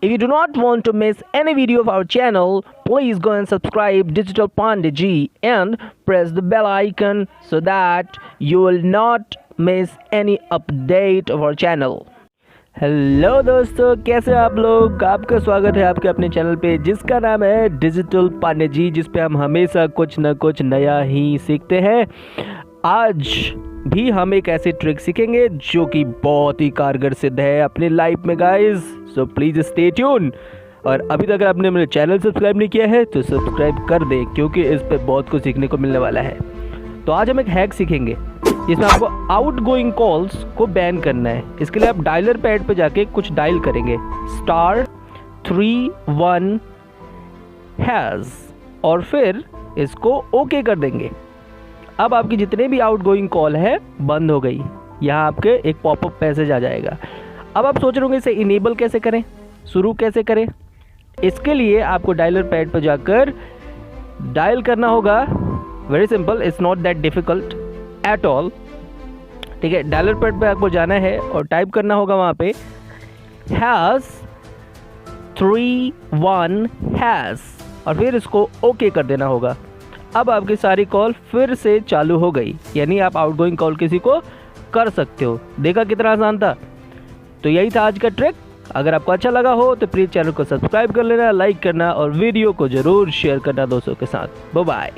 If you do not want to miss any video of our channel, please go and subscribe Digital Pandeyji and press the bell icon so that you will not miss any update of our channel. Hello दोस्तों, कैसे आप लोग। आपका स्वागत है आपके अपने channel पे जिसका नाम है डिजिटल पांडेजी, जिस पे हम हमेशा कुछ ना कुछ नया ही सीखते हैं। आज भी हम एक ऐसी ट्रिक सीखेंगे जो कि बहुत ही कारगर सिद्ध है अपनी लाइफ में guys, so please stay tune. और अभी तक अगर आपने मेरे चैनल सब्सक्राइब नहीं किया है तो सब्सक्राइब कर दें, क्योंकि इस पे बहुत कुछ सीखने को मिलने वाला है। तो आज हम एक हैक सीखेंगे जिसमें आपको आउटगोइंग कॉल्स को बैन करना है। इसके लिए आप डायलर पैड पे जाके कुछ डायल करेंगे, *31# और फिर इसको ओके कर देंगे। अब आपकी जितने भी आउटगोइंग कॉल है बंद हो गई। यहाँ आपके एक पॉपअप मैसेज आ जाएगा। अब आप सोच रहे होंगे इसे इनेबल कैसे करें, शुरू कैसे करें। इसके लिए आपको डायलर पैड पर जाकर डायल करना होगा। Very simple, it's not that difficult at all. ठीक है, डायलर पैड पे आपको जाना है और टाइप करना होगा वहाँ पे #31# और फिर इसको ओके कर देना होगा। अब आपकी सारी कॉल फिर से चालू हो गई, यानी आप आउटगोइंग कॉल किसी को कर सकते हो। देखा कितना आसान था। तो यही था आज का ट्रिक। अगर आपको अच्छा लगा हो तो प्लीज़ चैनल को सब्सक्राइब कर लेना, लाइक करना और वीडियो को ज़रूर शेयर करना दोस्तों के साथ। Bye bye.